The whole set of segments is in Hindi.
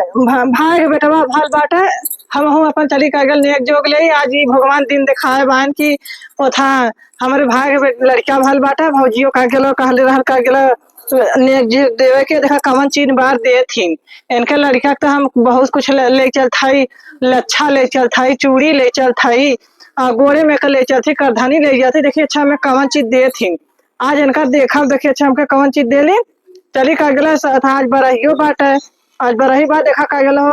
भाई बेटवा भल बाटे। हम अपन चली का गल नेक जोग ले आज ही भगवान दिन दिखाए बान की ओथा हमारे भाई के लड़का भल बाटे। भौजियो का गेलो कहले रहल का गेलो नेक जोग देवे के देखा कवन चीज बार दे थीन। इनके लड़का तो हम बहुत कुछ ले चल थाई, लच्छा ले चल थाई, चूड़ी ले चल थाई, गोरे में ले चल थी, करधानी ले जाती। देखिए अच्छा हमें कवन चीज दे थी। आज इनका देखा देखिए अच्छा हमके कवन चीज दे ली। चली का गला आज बरहियो बाटे। आज बरही बात देखा का गलो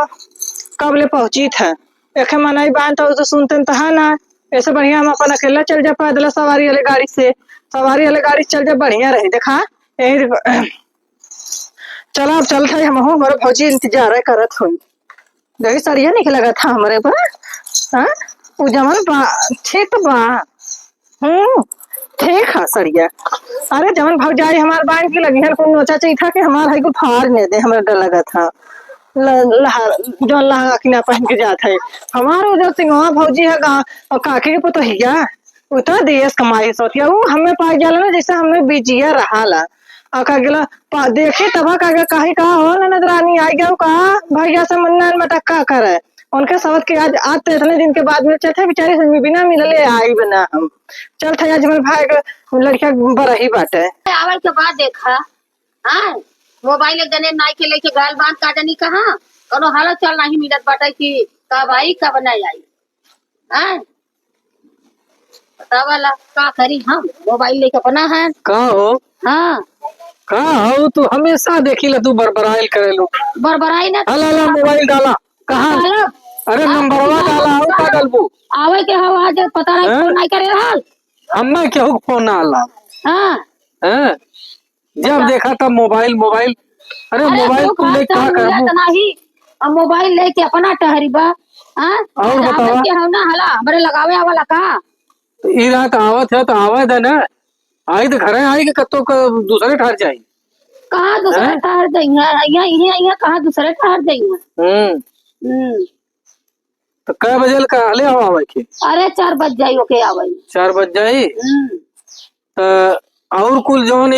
कब ले पहुंची था एक मनाई बांध तो सुनते तहा ना। ऐसे बढ़िया हम अपन अकेला चल जा पैदल सवारी वाले गाड़ी से, सवारी वाले गाड़ी से चल जा बढ़िया रही। देखा यही चला अब चल था हम हो हमारे भौजी इंतजार करत हुई। देखी सरिया नहीं लगा था हमारे पर। हाँ जमन बा ठीक बा। ठीक है सरिया। अरे जमन भौजाई हमारे बांध की लगी है को नोचा चाहिए था कि हमारा है को फाड़ नहीं दे। हमारा डर लगा था जो लहंगा किना पहन के जाता है। हमारे उधर सिंघवा भौजी है काकी के पुतहिया उतना देश कमाई सोतिया वो हमें पा गया ना जैसे हमें बीजिया रहा ला का गेला देखे तबा का कहीं कहा हो ना नजरानी आई गया कहा भैया से मन्ना मटक्का करे उनके सबक के आज तो इतने दिन के बाद मिल चलते बेचारे से बिना मिलले आई बना हम चल थे आज हमारे भाई का लड़का बरही बाटे आवे के बाद देखा। हां मोबाइल गने नाई के लेके गाल बांध काटनी कहां कोनो हालत चल नहीं मिलत बाटे कि कब आई कब नहीं आई। हां बतावाला का करी हम मोबाइल लेके अपना है का हो। हां का हो तू हमेशा देखी ला तू बरबराइल करेलू बरबराई ना हला मोबाइल डाला कहां। अरे नंबरवा डाला हो का गलबू आवे के हवा आज पता नहीं फोन नहीं करे रहल हम्मा केहू फोन आला। हां हैं जब देखा तब मोबाइल मोबाइल। अरे मोबाइल तू ले क्या करबू नहीं अब मोबाइल लेके अपना टहरी बा। हां और बतावा के हो ना हला हमरे लगावे वाला का ई रात आवत है तो आवत है ना। आई तो घरे आई के कत्तो का दूसरे ठहर जाई कहां दूसरे ठहर देंगे यहां कहां दूसरे ठहर देंगे। तो कै बजे का ले आवे के। अरे 4 बज जाई ओके आवे 4 बज जाई। तो और कुल जोन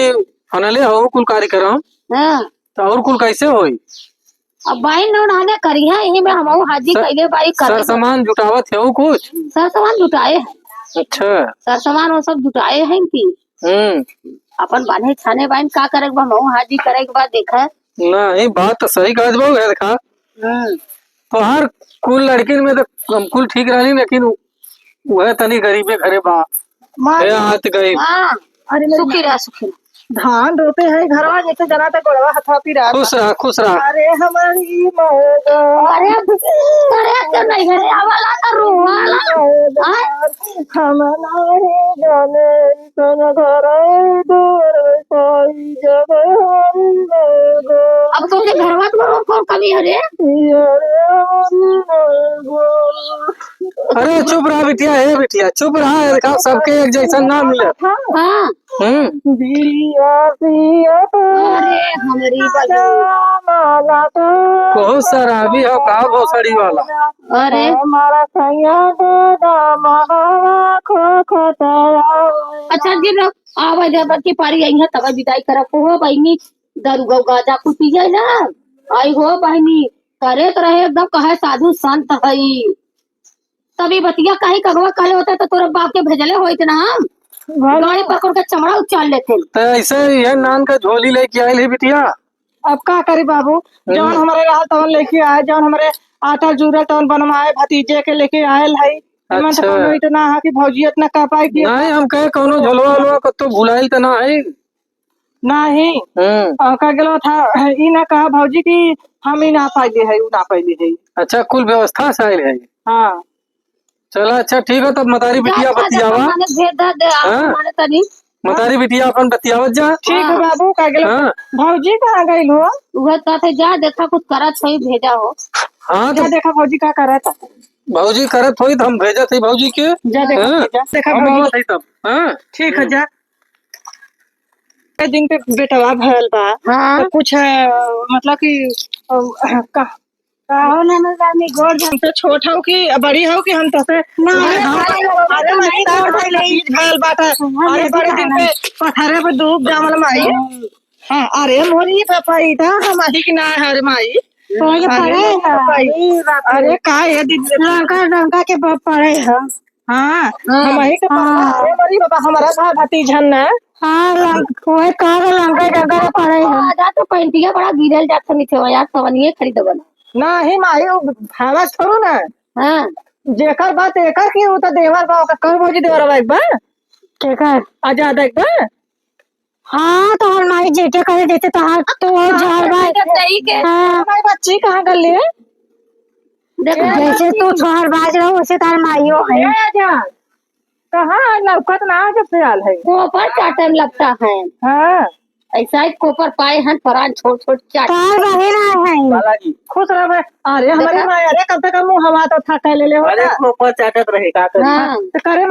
फनले हो कुल कार्यक्रम। हां तो और कुल कैसे होई अब भाई नौनाने करी है यही में हम हाजी कइले बाई कर सर सामान जुटावत है कुछ सर सामान जुटाए हैं। अच्छा सर सामान वो सब जुटाए हैं कि अपन बांधे छाने बाइन का करे के हम हाजी करे के बाद देखा नहीं बात तो सही कहत बा देखा। तो हर कुल लड़किन में तो कुल ठीक रही लेकिन वह तनी गरीबे घरे बा हाथ गई। अरे सुखी रहा धान रोपे है घरवा जैसे जना तक गोड़वा हथवा पिरा खुश रहा खुश रहा। अरे हमारी अरे तो नहीं घरे आवाला का रोवाला हम नहीं जाने सन घर दूर कोई जगह अब तो के घरवा तो कौन कमी है रे। अरे चुप रहा बिटिया है बिटिया चुप रहा देखा सबके एक जैसा ना मिले। हां अरे हमारी बहुत सारा भी हो का भोसड़ी वाला। अरे हमारा अच्छा जी लोग आवा जब की पारी आई है तब विदाई करब हो बहनी दारू गौ गाजा कुछ पी जाए ना आई हो बहनी करे तो रहे एकदम कहे साधु संत हई तभी बतिया कहीं कगवा कहले होता तो तोरा बाप के भेजले हो इतना हम गाड़ी पकड़ के चमड़ा उचाल लेते। तो ऐसे ये नान का झोली लेके आये है बिटिया। अब का करी बाबू जौन हमारे रहा तवन लेके आए जौन हमारे आटा जूरा तवन बनवाए भतीजे के लेके आयल है। अच्छा। तो इतना है कि भौजी इतना का पाई कि नहीं हम कहे कोनो झोलवा वालवा कतो भुलाइल त ना है नहीं। का गेलो था ई ना कहा भौजी की हम ही ना पाइले है उ ना पाइले है। अच्छा कुल व्यवस्था से आयल है। हां चला अच्छा ठीक है तब मतारी बिटिया बतियावा मतारी बिटिया अपन बतियावत जा। ठीक है बाबू का गेलो भौजी कहां गइल हो वह कहते जा देखा कुछ करत है भेजा हो। हां तो देखा भौजी का करत भौजी करत होई तो हम भेजत है भौजी के जा देखा भौजी है तब। हां ठीक है जा दिन पे बेटवा भयल बा। तो कुछ मतलब कि का हो ना जानी गोर हम तो छोट हो कि बड़ी हो कि हम तो से ना अरे नहीं भयल बात है। अरे बड़े दिन पे पथरे पे डूब जामल माई। हां अरे मोरी पापा इधर हमारी कि ना हर माई तो अरे का ये दीदी लंका के पड़े है। हाँ हम वही के अरे बड़ी बाबा हमारा था भतीजन ना। हाँ कोई कार लंका जगह पड़े है। आजा तो पैंटिया बड़ा गिरल जात नीचे यार सवनिए खरीदबन। नहीं माई भावा छोड़ू ना। हाँ जेकर बात एकर की उ त देवर बा ओकर कर भौजी देवर बा एक बा केकर आजाद एक बा। हाँ तो हम माई जेके करे देते तो हाथ तो झाड़ भाई के हाँ हमारी बच्ची कहाँ कर लिए जैसे तू छोहर बाज रहो वैसे तार माइयो है। आजाद कहाँ लौकत ना जब ख्याल है कोपर क्या टाइम लगता है। हाँ ऐसा ही कोपर पाए हैं परान छोट छोट चाट है खुश रह भाई। अरे हमारे माँ अरे कब तक मुँह हवा तो था कह ले अरे ऊपर चाटत रहेगा हाँ तो करे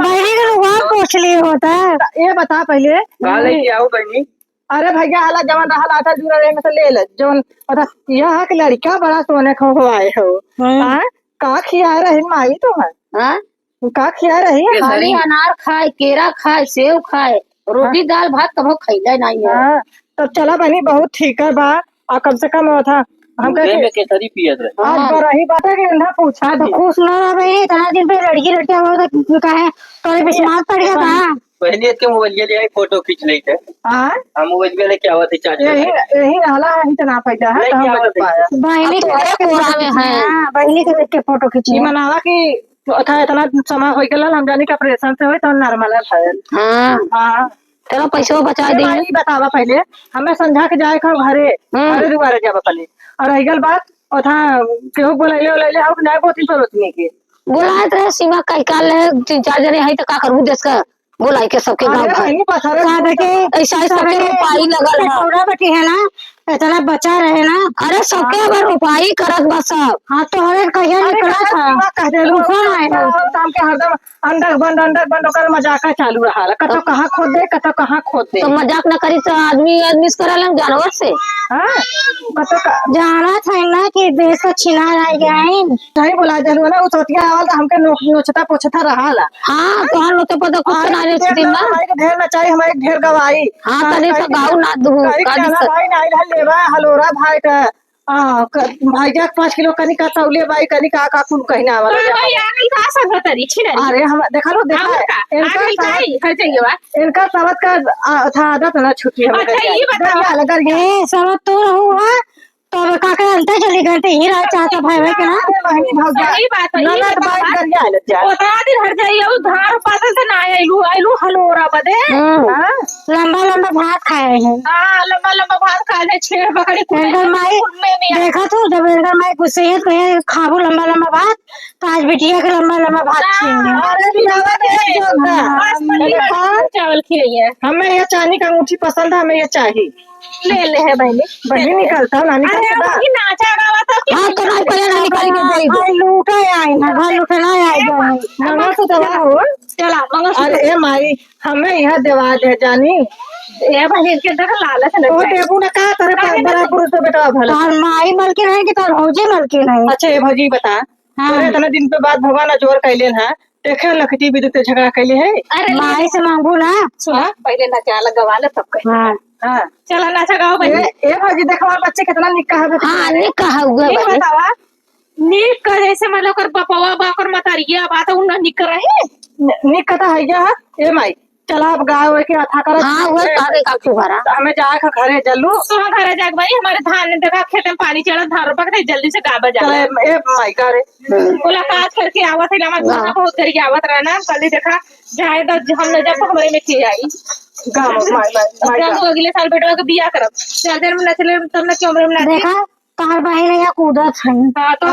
पूछ ली होता है। ये बता पहले लेके आओ बहनी। अरे भैया हाला जवन रहा आटा जुड़ा रहे में से ले ले जवन बता यह कि लड़का बड़ा सोने खो आए हो हाँ का खिया रही माई तुम हाँ का खिया रही खाली अनार खाए केरा खाए सेव खाए रोटी दाल भात कभो खैले नहीं है। हाँ तो चला बनी बहुत ठीक है बा और कम से कम वो था हम में केसरी पियत रहे। आज बरही बात है कि इन्हें पूछा तो खुश न रहे इतना दिन पे लड़की लड़कियां हो कहे तो विश्वास पड़ गया था। पहले के मोबाइल ले आई फोटो खींच ली थे हाँ हम मोबाइल ले क्या हुआ थी चाचा यही रहला है इतना पैसा है तो हम बच पाया बहनी बहनी के देख के फोटो खींची ये मनावा कि था इतना समय हो गया हम जानी का ऑपरेशन से हुए तो नॉर्मल है। हाँ हाँ चलो पैसा बचा दी बतावा पहले हमें समझा के जाए खा घरे घरे दुबारा जावा पहले और रही गल बात और था केहू बोलैले ओलैले हो नहीं बोती तो रोतनी के बोला तो सीमा कई काल है 3-4 जने है तो का करू देश का बोलाई के सबके गांव ऐसा सबके रुपाई लगल है थोड़ा बटी है ना इतना बचा रहे ना। अरे सबके अगर रुपाई करत बस सब हाँ तो हरे कहिया निकला था कहते शाम के हरदम अंदर बंद होकर मजाक चालू रहा कतो कहाँ खोद दे कतो कहाँ खोद दे तो मजाक न करी तो आदमी से करा लग जानवर से हाँ कतो जाना था ना कि देश का छिना रह गया है नहीं बोला जरूर ना उचोतिया आवल तो हमके नोचता पोछता रहा ला। हाँ तो हम लोग तो पता कुछ ना नहीं छुट्टी ना हमारे ढेर ना चाहिए हमारे ढेर गवाही हाँ तने तो गाँव ना दू भाई ना लेवा हलोरा भाई का भाई जा 5 किलो कनी का तौले बाई कनी का कुल कहना वाला भाई आगल का सब तरी छिना अरे हम देखा लो देखा इनका सबत का था आदत ना छुट्टी हम अच्छा ये बताओ लगर ये सब तो हुआ तो काका अंतर चली गए थे हीरा चाचा भाई भाई के ना बहनी भाग सही बात है ननद बाई गरिया ले जा ओतरा दिन हर जाइए धार पातल से ना आइलू हलोरा बदे लंबा लंबा भात खाए हैं। हां लंबा लंबा भात खा ले छेड़ बकरी इनकर माई देखा तो जब इनकर माई गुस्से है तो खाबो लंबा लंबा भात तो आज बिटिया के लंबा लंबा भात चावल खिलाइए हमें ये चांदी का अंगूठी पसंद है हमें ये चाहिए ले ले है बहनी बहनी निकलता नानी का अरे नाचा गावा तो हाँ तो नहीं पहले ना निकाल के दे दो लूटे आए ना घर लूटे ना आए मंगल तो दवा हो चला मंगल अरे ए माई हमें यह देवा दे जानी ये बहन के देख लालच तो देखू ना का करे बड़ा पुरुष तो बेटा भला तार माई मलके नहीं कि तार भौजी मलके नहीं। अच्छा ये भौजी बता अरे इतने दिन पे बाद भगवान जोर कैले है देखे लखती विद्युत झगड़ा कैले है अरे माई से मांगू ना सुना पहले नचा लगवा ले तब कह हाँ हाँ चला नाचा गाओ बहनी ए भौजी देखो बच्चे कितना निक है हाँ नहीं कहा हुआ ये बतावा नीक करे से मतलब कर बपवा बाकर मतरिया बात उन निक रहे निक कथा है क्या ए माई चला अब गाँव के अथा कर हाँ वो तारे का फुहारा हमें जाए का घरे जल्लू तो घर जाग भाई हमारे धान देखा खेत में पानी चढ़ा धान पक जल्दी से गाबा जा ए माई करे मुलाकात करके आवत है हमारे घर बहुत करके आवत रहना कल देखा जाए तो हम जब हमारे में के आई गाँव माई अगले साल बेटवा के बिया करब चादर में नचले तब न क्यों में देखा तार बहन या कूदत है हां तो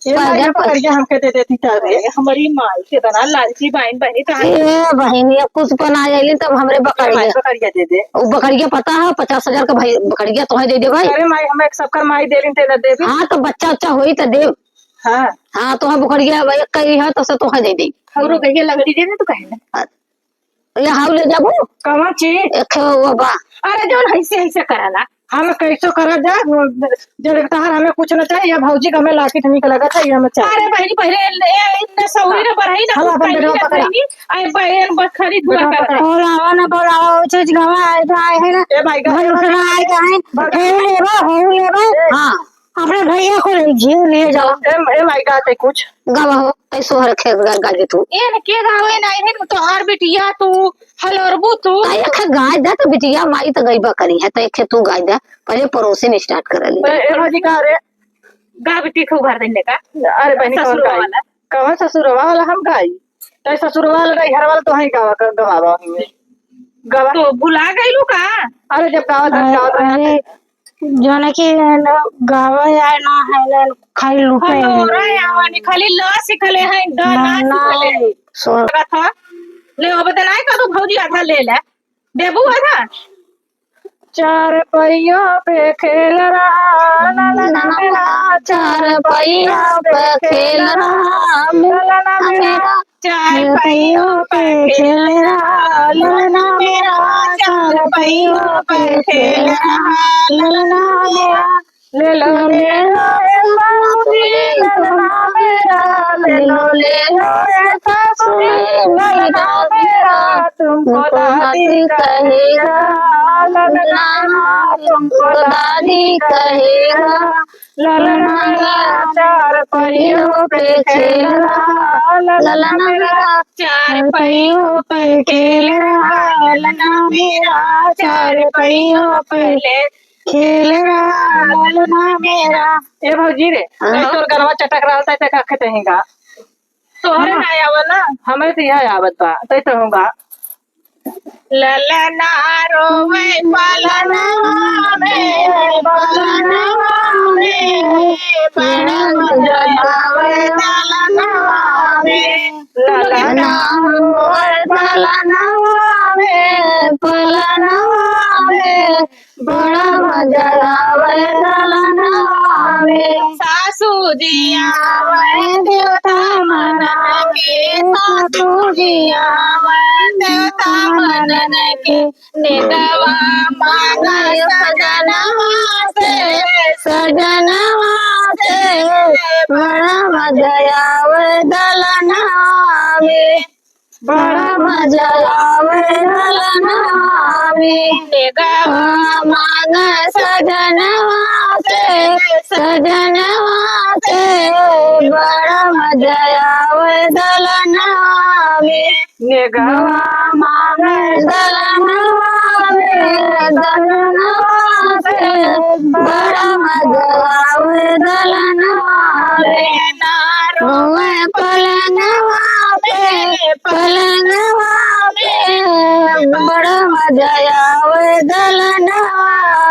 ये माई पकड़ के हमके दे देती चाहे हमारी माई के बना लालची बहन बहनी तो ए बहन ये कुछ बना जाइली तब हमरे बकरिया बकरिया दे दे वो बकरिया पता है 50,000 का भाई बकरिया तो है दे दे भाई। अरे माई हम एक सबका माई दे रही तेरा दे हाँ तो बच्चा अच्छा हुई तो दे हाँ हाँ तो बकरिया भाई कही है तो से तो है दे दे खबरों कहिए लगड़ी दे तो कहना ये हाउ ले जाबो कौन चीज एक वो बा अरे जौन ऐसे ऐसे कराला हम कैसे करा जा जब तहार हमें कुछ न चाहिए भौजी का हमें लाठी ठनी का लगा चाहिए हमें चाहिए अरे बहनी पहले इतना सौरी ना बढ़ाई ना हम अपन बेटवा पकड़ा आई बहन बस खरीद हुआ कर बोलावा ना बोलावा वो चीज गवा आए तो आए है ना ए भाई घर उठना आए तो आए हे लेबा हाँ अपने भैया को ले जाओ ए माई गाते कुछ गवा हो ऐसो हर खेत गाजे तू एन के गावे नहीं है तो हर बिटिया तू हलरबू तू एक गाय दे तो बिटिया माई तो गईबा करी है तो एक तू गाय दे पहले पड़ोसी ने स्टार्ट कर ली ए भाजी का रे गा बिटी को भर देने का अरे बहनी कौन ससुरवा गाई वाला। कौन ससुरवा वाला हम गाई तो ससुरवा वाला नहीं घर वाला तो ही गवावा गवा तो भुला गईलू का अरे जब गावत अरे जो ना कि गावा यार ना है ना खाली लुटे हलोरा आवानी खाली ल सिखले हैं ड ना सिखले सो था ले अब तो नहीं का तू भौजी आधा ले ले देबू आधा चार पहियों पे खेल रहा ललना मेरा चार पहिया पे खेल रहा ललना मेरा चार पहियों पे खेल रहा ललना मेरा चार पहियों पे खेल रहा ललना मेरा ले लो मेरा ललना मेरा ले लो ललना मेरा तुमको दादी कहेगा ललना तुमको दादी कहेगा ललना मेरा चार पहियों पे खेल रहा ललना मेरा चार पहियों पे खेल रहा ललना मेरा चार पहियों पे ले खेल रहा ललना मेरा ए भौजी रे तोर गरवा चटक रहा था का खेतेगा तोहरे ना आवा ना हमें तो यह आवत बा तै तो होगा ललना रोवे पलना में पलना में बड़ा मजा आवे ललना में ललना बड़ा मजा आवे ललना में सासू जी आवे देवता मना के सासू जी आवे देवता मनन के निदवा मांगा सजनवा से बड़ा मजा आवे दलना में बड़ा मजा आवे दलना में निदवा मांग सजनवा से बड़ा मजा आवे दलना में नेगवा मांग दलना से बड़ा मजा आवे दलना में रोए पलंगवा पे बड़ा मजा आवे दलना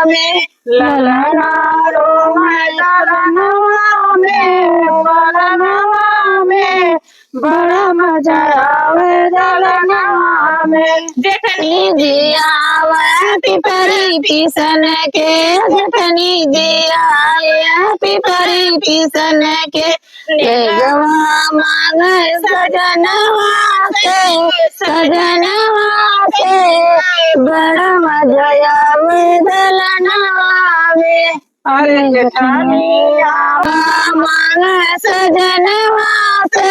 में ललना रोए दलनवा में बड़ा मजा आवे दलनवा में जखनी जिया पिपरी पीसन के जखनी जिया पिपरी पीसन के गवा मांग सजनवा से बड़ा मजा आवे दलनवा में अरे जेठानी मांग सजनवा से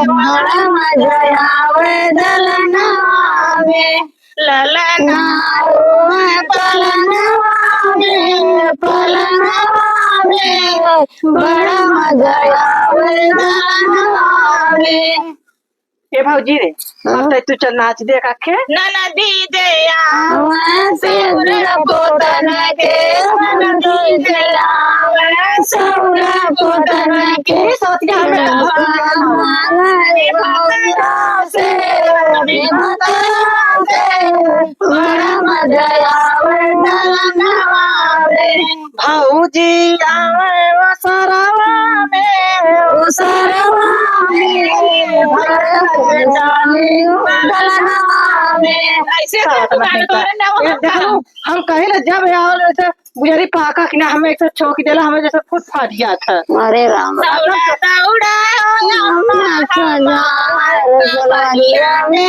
बड़ा मजा आवे दलनवा में ललना पलंगवा में बड़ा मजा आवे दलनवा में ए भौजी रे अब तै तू चल नाच दे काखे ननदी जया सौर पोतन के ननदी जया सौर पोतन के सोतिया से बड़ा मजा आवे दलनवा में भौजी आवे वसरवा में उसरवा में दलनवा में ऐसे गाने तोरे ना ये देखो, हम कहीं ना जब आओ जैसे बुझारी पाका कि ना हमें एक तो चौकी देला हमें जैसे फुट फाट गया था अरे राम दौड़ा दौड़ा में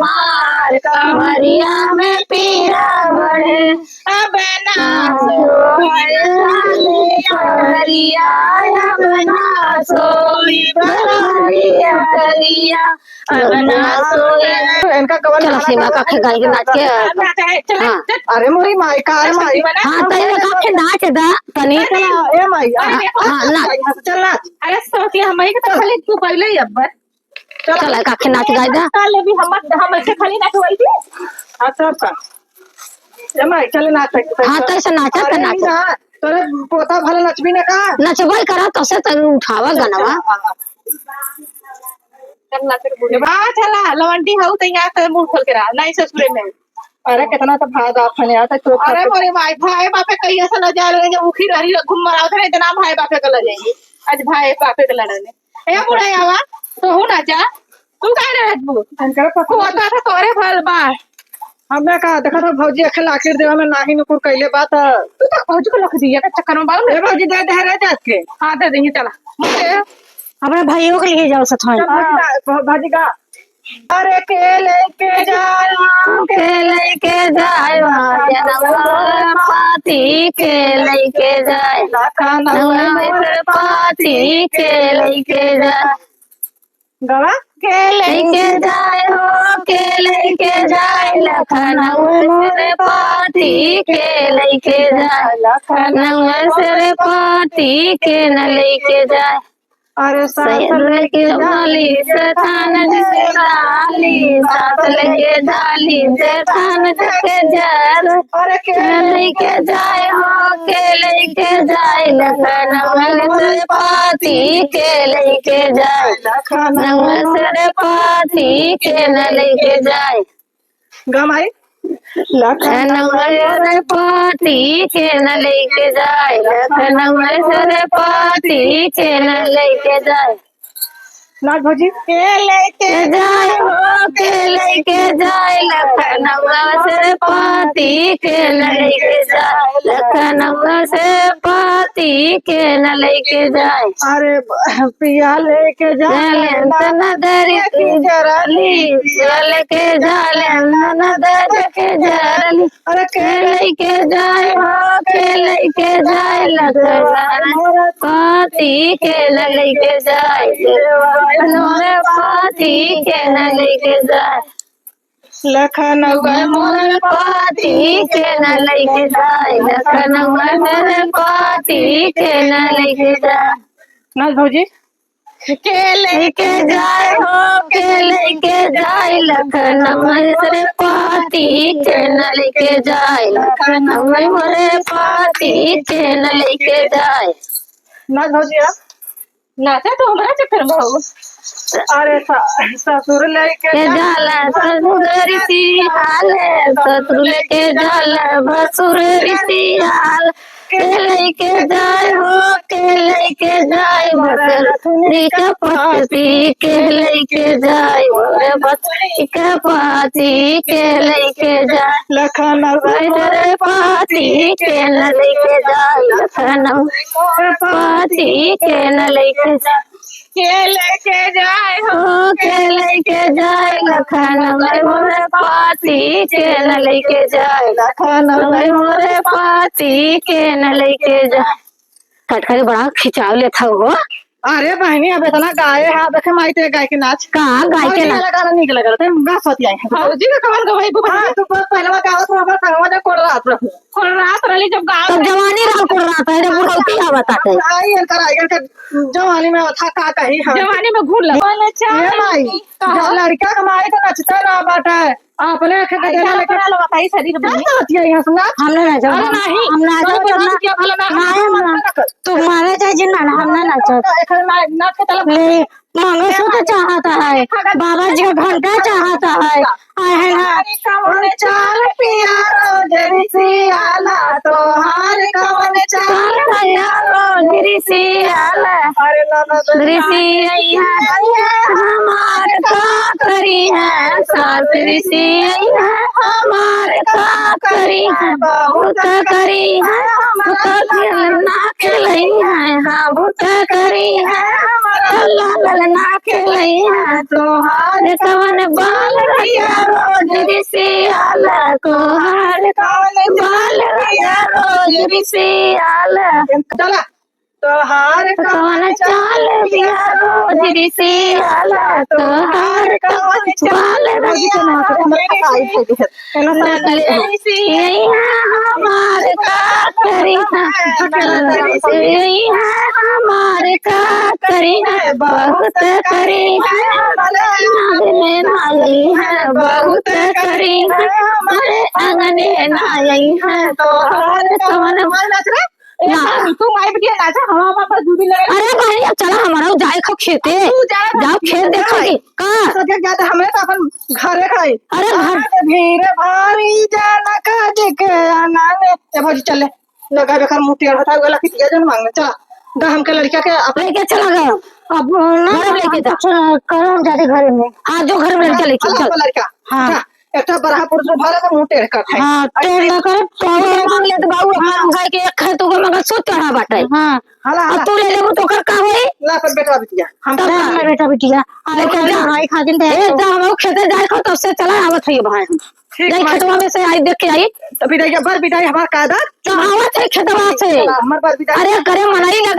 मार कमरिया में पीरा बढ़े अब ना कमरिया अब ना सोई करिया करिया अंगना सोए। इनका गवन चलो सीमा का खे गाई के नाच के। हाँ अरे मोरी माई का है माई। हाँ तो ये का खे नाच दा तनी। ए माई हाँ नाच चल नाच। अरे सोची हम तो खाली तू पहले ही अब चल का खे नाच गाई दा। कल भी हम ऐसे खाली ना हुई थी। हाँ सब का ए माई चल नाच। हाँ तो ऐसे नाचा तो नाच तोरे पोता भले नचबी ना का नचबई करा तो से तो उठावा गनवा। चला लवंडी हूँ तो यहाँ से मुंह खोल के रहा नहीं ससुरे में। अरे कितना तो भाग आपने आता तो अरे मोरे भाई भाई बापे कहीं ऐसा न जा रहे उखी रही घूम रहा था इतना भाई बापे को ले जाएंगे आज भाई बापे को लड़ने। ए बुढ़ा आवा तो हूँ ना जा तू कह रहे होता था तोरे भल बा। हमने कहा देखा था भौजी अखिल आखिर देवा में नाही नुकुर कैले बात तू तो भौजी को लख दिया चक्कर में बाबू। ए भौजी दे दे रे जात के। हाँ दे देंगे चला मुझे अपने भाइयों को लेके जाओ सथाई। भौजी का अरे के लेके जाओ पाती के लेके जाए पाती के लेके जाए गवा के लेके जाए हो के लेके जाए लखनऊ से पाती के लेके जाए लखनऊ से पाती के न लेके जाए। अरे सैयद के डाली से थान के डाली साथ लेके डाली से थान के जर अरे के लेके जाए हो के लेके जाए लखनऊ से पाती के लेके जाए लखनऊ से पाती के न लेके जाए। गमाई लखनऊ से पाती के न लेके जाए लखनऊ से पाती के न लेके जाए। नाच भौजी के लेके जाए हो के लेके जाए लखनऊ से पाती के न लेके जाए लखनऊ से पाती के न लेके जाए। अरे पिया लेके जाए नदर की जरली लेके जाए नदर के जरली अरे के लेके जाए हो के लेके जाए लखनऊ पाती के न लेके जाए पाती के न लेके जाए लखनऊ पाती के न लेके जाए लखनऊ पाती के न लेके जाए। नाच भौजी के लेके जाए हो के लेके जाए लखनऊ से पाती के न लेके जाए लखनऊ पाती के न लेके जाए। नाच भौजी आप नाचा तो हमारा चक्कर में हो। अरे ससुर लेके जाला ससुर सियाल ससुर लेके जाला भसुर सियाल के लेके जाए हो के लेके जाए बसुरी का पाती के लेके जाए बसुरी का पाती के लेके जाए लखनऊ पाती के न लेके जाए लखनऊ पाती के न लेके जाए के लेके जाए हो के लेके जाए लखनऊ पाती के न लेके जाए लखनऊ पाती के न लेके जाए। कटखरी बड़ा खिंचाव लेता हो। अरे बहनी अब इतना गाय है अब देखे माई ते गाय के नाच कहाँ गाय के नाच गाना निक लगा थे गा सोती आई भौजी का कवन गवाई हां तो पहले गावत तो हमारा संगवा जा कोड़ रात रखो और रात रही जब गाँव तब जवानी रहा कर रहा था जब बुढ़ौती आवत है आई कर जवानी में था का कही है जवानी में घूर लगा ये माई जब लड़का कमाए तो नचता रहा बाटा है अपने आंखें का देना लेके बताई शरीर में क्या होती है यहाँ सुना हमने ना जाओ नहीं हम ना जाओ तुम्हारे चाहे जिन्ना ना हमने ना जाओ नाच के तलब ले मंगलसूत्र चाहता है बाबा जी का घंटा चाहता है आए है ना चाल पिया रोजरी सी आला तो हार कवन चाल अरे हमार का करी है सासरी हमार का करी है बहुत करी है ना खिलाई है हाँ बहुत करी है ना खिलाई है तोहार कवन बाल रैया रोज सियाला तोहार कवन बाल रैया रोज सियाला चला तोहार कौन चाल दिया रोज ऋषि आला तोहार कौन चाल दिया यही है हमार का करी यही है हमार का करी बहुत करी आंगने नाई है बहुत करी हमारे आंगने नाई है तोहार कौन तू माई बिटिया नाचा हवा पापा दूरी लगे अरे भाई अब चला हमारा जाए खो खेते जाओ खेत देखोगे का सके जाते हमें तो अपन घरे खाई अरे घर भीड़ भारी जाना काज के आना में ए भौजी चले लगा बेकार मुंह टेढ़ होता गला कितिया जन मांगने चला दा हमके लड़का के अपने लेके चला गया अब ना लेके जा करो जाते घर में आज जो घर में लेके लेके चल लड़का हाँ। एक बड़ा पुरुष भरा तो मुंह टेढ़ करता है हां टेढ़ ना कर तो मांग ले तो बाबू अपना भाई के एक है तो मगर सोच चढ़ा बाटे हां हाला अब तू ले लेबो तो कर का होई ला पर बेटा बिटिया हम तो अपना बेटा बिटिया लेके जा भाई खा दिन दे जा हम खेते जाए खो तब से चला आवत है भाई हम नहीं खेतवा में से आई देख के आई तो बिटिया बर बिटिया हमार कादा तो आवत है खेतवा से हमार बर बिटिया अरे करे मनाई ना